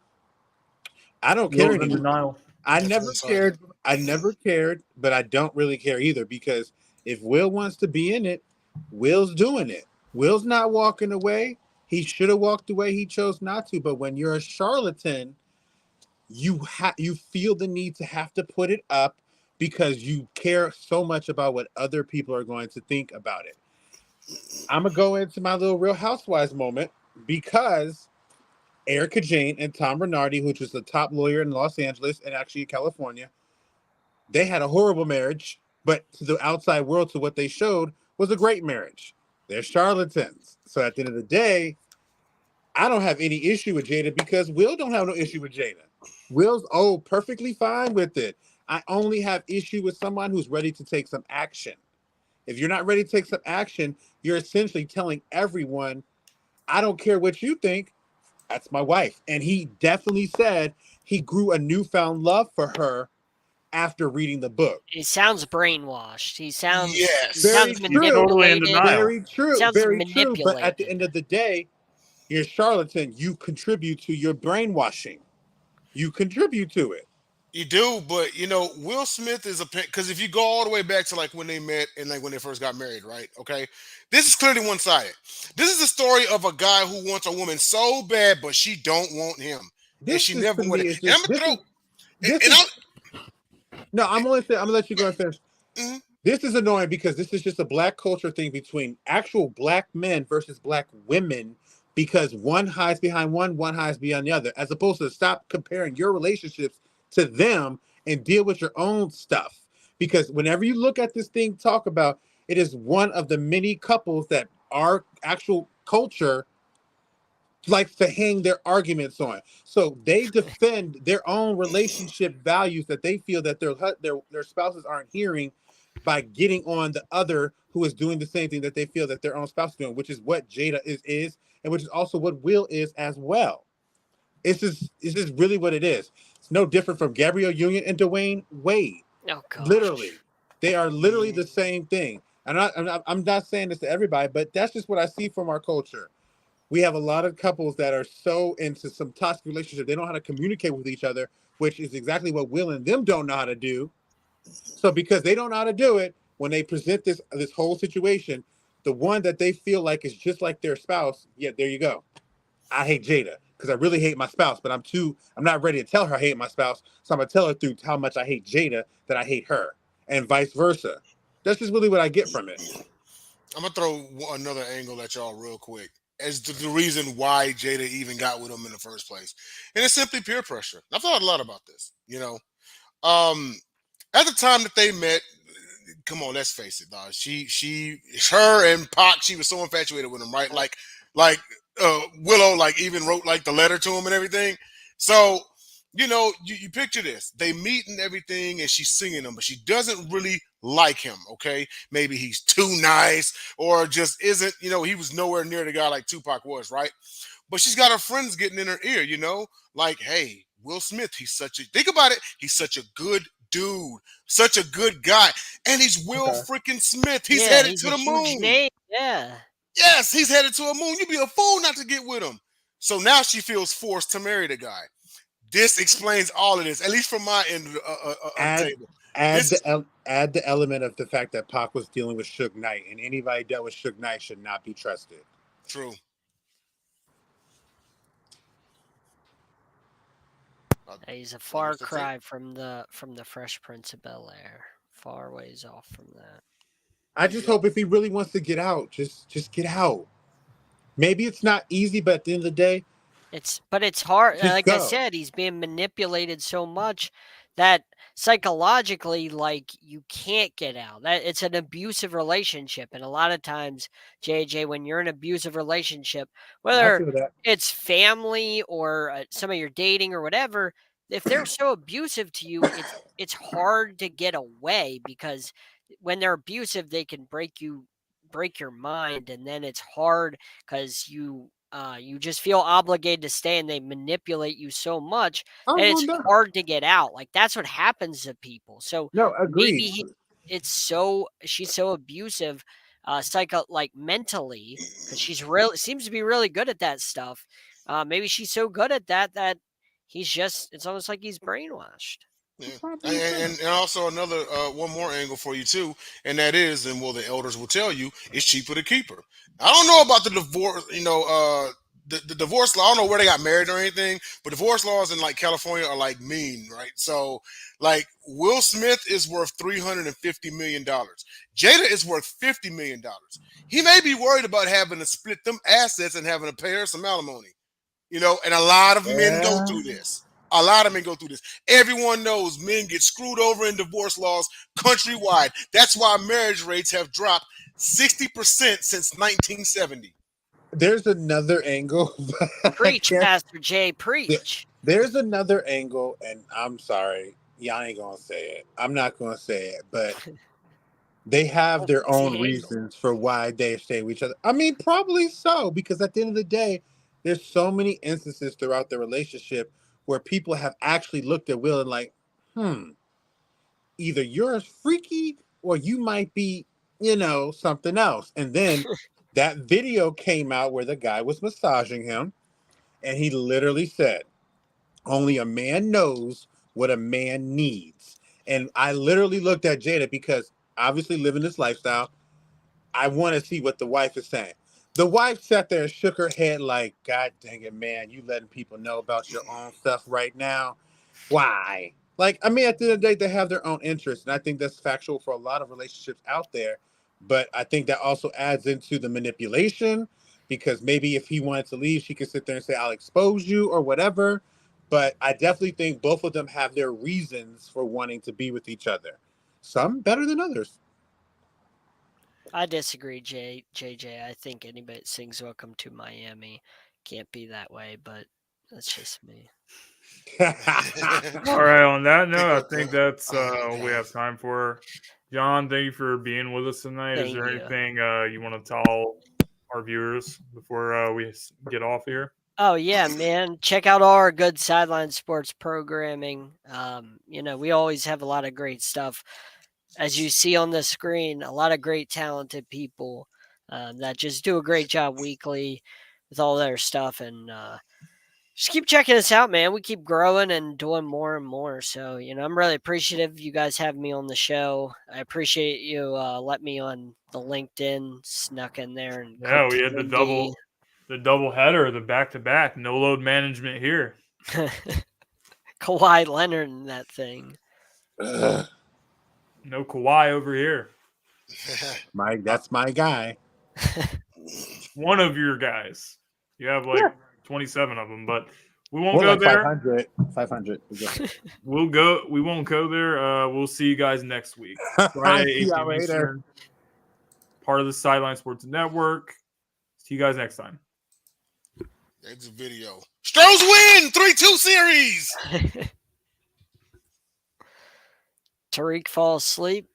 I don't care Will's in anymore. denial. I never cared, but I don't really care either, because if Will wants to be in it, Will's doing it. Will's not walking away. He should have walked away. He chose not to. But when you're a charlatan, you feel the need to have to put it up because you care so much about what other people are going to think about it. I'm going to go into my little Real Housewives moment, because Erica Jane and Tom Bernardi, which was the top lawyer in Los Angeles and actually California, they had a horrible marriage, but to the outside world, to what they showed, was a great marriage. They're charlatans. So at the end of the day, I don't have any issue with Jada, because Will don't have no issue with Jada. Will's perfectly fine with it. I only have issue with someone who's ready to take some action. If you're not ready to take some action, you're essentially telling everyone, I don't care what you think, that's my wife. And he definitely said he grew a newfound love for her after reading the book. He sounds brainwashed. He sounds very true. Totally in denial. Very true. Sounds Very true. But manipulated. at the end of the day, you're a charlatan. You contribute to your brainwashing. You contribute to it. You do, but Will Smith is because if you go all the way back to like when they met and like when they first got married, right? Okay, this is clearly one-sided. This is the story of a guy who wants a woman so bad, but she don't want him. This and she never to would. me is just, this And is no. I'm gonna let you go and finish. mm-hmm. This is annoying because this is just a black culture thing between actual black men versus black women. Because one hides behind one hides behind the other, as opposed to stop comparing your relationships to them and deal with your own stuff. Because whenever you look at this thing, talk about it is one of the many couples that our actual culture likes to hang their arguments on. So they defend their own relationship values that they feel that their spouses aren't hearing by getting on the other who is doing the same thing that they feel that their own spouse is doing, which is what Jada is, and which is also what Will is as well. It's just really what it is. It's no different from Gabrielle Union and Dwayne Wade. Oh gosh. Literally, they are literally the same thing. And I'm not saying this to everybody, but that's just what I see from our culture. We have a lot of couples that are so into some toxic relationship, they don't know how to communicate with each other, which is exactly what Will and them don't know how to do. So because they don't know how to do it, when they present this whole situation, the one that they feel like is just like their spouse, yeah, there you go. I hate Jada because I really hate my spouse, but I'm not ready to tell her I hate my spouse. So I'm gonna tell her through how much I hate Jada that I hate her, and vice versa. That's just really what I get from it. I'm gonna throw another angle at y'all real quick as to the reason why Jada even got with him in the first place, and it's simply peer pressure. I've thought a lot about this. At the time that they met, come on, let's face it, dog. Her and Pac, she was so infatuated with him, right? Like Willow, like even wrote like the letter to him and everything. So, you picture this. They meet and everything, and she's singing him, but she doesn't really like him, okay? Maybe he's too nice or just isn't, he was nowhere near the guy like Tupac was, right? But she's got her friends getting in her ear, like, hey, Will Smith, think about it, he's such a good dude, such a good guy, and he's Will freaking Smith. He's headed to the moon. Name. Yeah. Yes, he's headed to a moon. You'd be a fool not to get with him. So now she feels forced to marry the guy. This explains all of this, at least from my end of the table. Add the element of the fact that Pac was dealing with Suge Knight, and anybody dealt with Suge Knight should not be trusted. True. He's a far cry from the Fresh Prince of Bel-Air. Far ways off from that. I just hope if he really wants to get out, just get out. Maybe it's not easy, but at the end of the day, it's hard. Like I said, he's being manipulated so much that psychologically, like, you can't get out. That it's an abusive relationship, and a lot of times, JJ, when you're in an abusive relationship, whether it's family or somebody you're dating or whatever, if they're so abusive to you, it's hard to get away, because when they're abusive, they can break your mind, and then it's hard because you just feel obligated to stay, and they manipulate you so much and it's hard to get out. Like, that's what happens to people. So no, agreed. Maybe she's so abusive, mentally, because seems to be really good at that stuff. Maybe she's so good at that it's almost like he's brainwashed. Yeah. And also another one more angle for you too, and that is, and the elders will tell you, it's cheaper to keep her. I don't know about the divorce, the divorce law. I don't know where they got married or anything, but divorce laws in like California are like mean, right? So like Will Smith is worth $350 million. Jada is worth $50 million. He may be worried about having to split them assets and having to pay her some alimony, and a lot of men go through this. A lot of men go through this. Everyone knows men get screwed over in divorce laws countrywide. That's why marriage rates have dropped 60% since 1970. There's another angle. Preach, Pastor J, preach. There's another angle, and I'm sorry, y'all ain't gonna say it. I'm not gonna say it, but they have their own reasons for why they stay with each other. I mean, probably so, because at the end of the day, there's so many instances throughout the relationship where people have actually looked at Will and like, either you're freaky or you might be, something else. And then that video came out where the guy was massaging him, and he literally said, only a man knows what a man needs. And I literally looked at Jada because obviously living this lifestyle, I want to see what the wife is saying. The wife sat there and shook her head like, God dang it, man, you letting people know about your own stuff right now? Why? Like, I mean, at the end of the day, they have their own interests, and I think that's factual for a lot of relationships out there. But I think that also adds into the manipulation, because maybe if he wanted to leave, she could sit there and say, "I'll expose you" or whatever. But I definitely think both of them have their reasons for wanting to be with each other. Some better than others. I disagree, JJ. I think anybody that sings "Welcome to Miami" can't be that way, but that's just me. All right. On that note, I with think the- that's oh my all we have gosh. time for. John, thank you for being with us tonight. Is Thank there you. anything you want to tell our viewers before we get off here? Oh yeah, man! Check out all our good Sideline sports programming. We always have a lot of great stuff, as you see on the screen. A lot of great, talented people that just do a great job weekly with all their stuff, and just keep checking us out, man. We keep growing and doing more and more. So I'm really appreciative you guys having me on the show. I appreciate you let me on the LinkedIn, snuck in there and Yeah, cooked we had Lindy. the double header, the back to back, no load management here. Kawhi Leonard in that thing. Ugh, No Kawhi over here. that's my guy. One of your guys. You have like Yeah. 27 of them, but we won't More go like there. 500. 500. We won't go there. We'll see you guys next week. I Friday, see 8 y'all p.m. later. Eastern. Part of the Sideline Sports Network. See you guys next time. It's a video. Stros win 3-2 series. Tariq falls asleep.